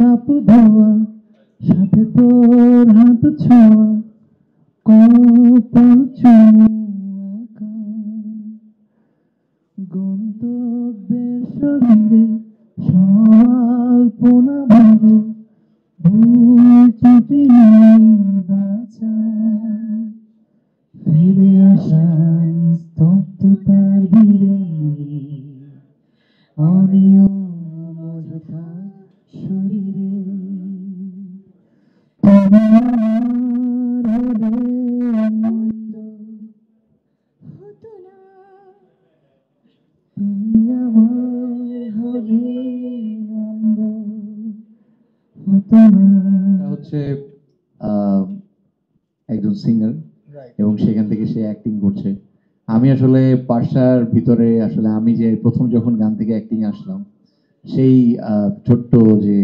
তাপ ধোয়া, সাথে তোর হাত ছোঁয়া, কপাল চুমু আঁকা। গন্তব্যের শরীরে স্বল্পনা ভালো, ভুল ত্রুটি বাঁচা, ফিরে আসার স্তব্ধতার ভিড়ে, অনিয়ম অযথা শরীরে। তুমি আমার হলে মন্দ হতো না, তুমি আমার হলে মন্দ হতো না। হচ্ছে একজন সিঙ্গার এবং সেখান থেকে সে অ্যাক্টিং করছে। আমি আসলে পার্সার ভিতরে আসলে আমি যে প্রথম যখন গান থেকে অ্যাক্টিং আসলাম, সেই ছোট্ট যে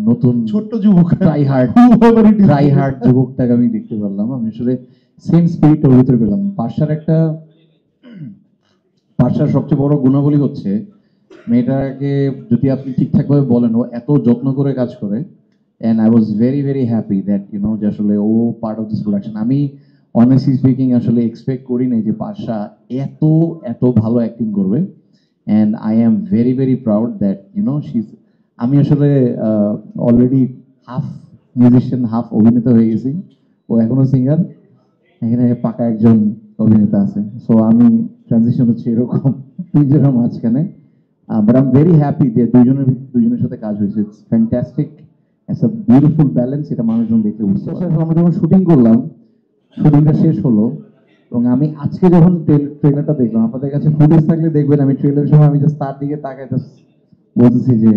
নতুন ছোট্ট যুবক ট্রাই হার্ড যুবকটাকে আমি দেখতে পারলাম। আমি আসলে সেম স্পিরিট ওর ভিতরে পেলাম। পার্সার সবচেয়ে বড় গুণাবলী হচ্ছে মেয়েটাকে যদি আপনি ঠিকঠাক ভাবে বলেন, ও এত যত্ন করে কাজ করে। And I was very very happy that যে আসলে ও পার্ট অফ দিস প্রোডাকশন। আমি অনেস্টলি স্পিকিং আসলে এক্সপেক্ট করি নাই যে পার্সা এত এত ভালো অ্যাক্টিং করবে। And I am very very proud that আমি আসলে অলরেডি হাফ মিউজিশিয়ান হাফ অভিনেতা হয়ে গেছি। ও এখনো সিঙ্গার, এখানে পাকা একজন অভিনেতা আছে। সো আমি ট্রানজিশন হচ্ছে এরকম দুইজনের মাঝখানে। But I am very happy যে দুইজনের সাথে কাজ হয়েছে। It's fantastic, it's a beautiful balance. এটা মানুষজন দেখলে বুঝতে পারে। আমরা যখন শুটিং করলাম, শুটিংটা শেষ হলো এবং আমি আজকে যখন ট্রেলারটা দেখলাম, আপনাদের কাছে ফুটেজ থাকলে দেখবেন, আমি ট্রেলারের সময় আমি জাস্ট তার দিকে তাকাই বলতেছি যে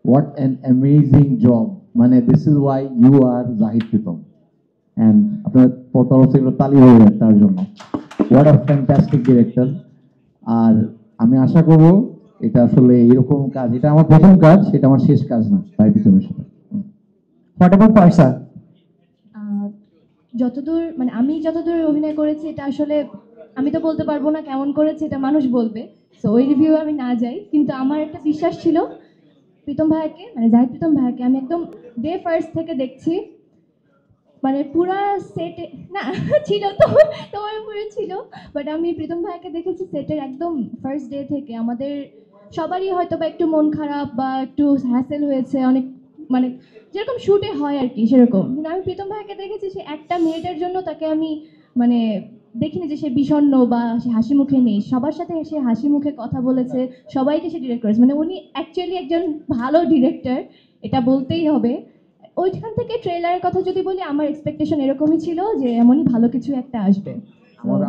হোয়াট অ্যান অ্যামেজিং জব, মানে this is why you are Zahid Pritam. And আপনার তরফ থেকে তালি হয়ে যায় তার জন্য। What a fantastic director. আর আমি আশা করবো এটা আসলে এরকম কাজ, এটা আমার প্রথম কাজ, এটা আমার শেষ কাজ না জাহিদ প্রীতমের সাথে। What about পার্সা? যতদূর মানে আমি যতদূর অভিনয় করেছি, এটা আসলে আমি তো বলতে পারবো না কেমন করেছি, এটা মানুষ বলবে। সো ওই রিভিউ আমি না যাই, কিন্তু আমার একটা বিশ্বাস ছিল প্রীতম ভাইয়াকে, মানে জাহিদ প্রীতম ভাইয়াকে আমি একদম ডে ফার্স্ট থেকে দেখছি। মানে পুরা সেটে না ছিল তো, তোমার উপরে ছিল, বাট আমি প্রীতম ভাইয়াকে দেখেছি সেটের একদম ফার্স্ট ডে থেকে। আমাদের সবারই হয়তো বা একটু মন খারাপ বা একটু হ্যাসেল হয়েছে অনেক, মানে যেরকম শুটে হয় আর কি সেরকম। কিন্তু আমি প্রীতম ভাইকে দেখেছি, সে একটা মিনিটের জন্য তাকে আমি মানে দেখিনি যে সে বিষণ্ণ বা সে হাসি মুখে নেই। সবার সাথে সে হাসি মুখে কথা বলেছে, সবাইকে সে ডিরেক্ট করেছে। মানে উনি অ্যাকচুয়ালি একজন ভালো ডিরেক্টর, এটা বলতেই হবে। ওইখান থেকে ট্রেলারের কথা যদি বলি, আমার এক্সপেকটেশন এরকমই ছিল যে এমনই ভালো কিছু একটা আসবে।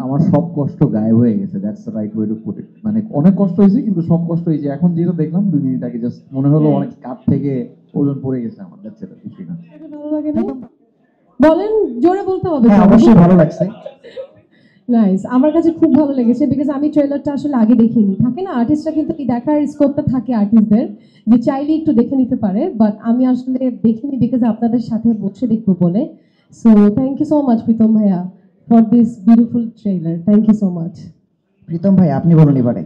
আমার সব কষ্ট গায়েব হয়ে গেছে, that's the right way to put it. মানে অনেক কষ্ট হয়েছে, কিন্তু সব কষ্ট এই যে এখন যেটা দেখলাম 2 মিনিট আগে, জাস্ট মনে হলো অনেক কাপ থেকে ওজন পড়ে গেছে আমার। দ্যাটস ইট, কিছুই না। ভালো লাগে না? বলেন, জোরে বলতে হবে। হ্যাঁ, অবশ্যই ভালো লাগছে। নাইস, আমার কাছে খুব ভালো লেগেছে, বিকজ আমি ট্রেলারটা আসলে আগে দেখিনি। থাকে না আর্টিস্টরা কিন্তু কি দেখার স্কোপটা থাকে আর্টিস্টদের, যে চাইলে একটু দেখে নিতে পারে, বাট আমি আসলে দেখিনি বিকজ আপনাদের সাথে বসে দেখবো বলে। So thank you so much Pritam ভাইয়া for this beautiful trailer. Thank you so much. Pritam ভাই, আপনি বলুন এবারে।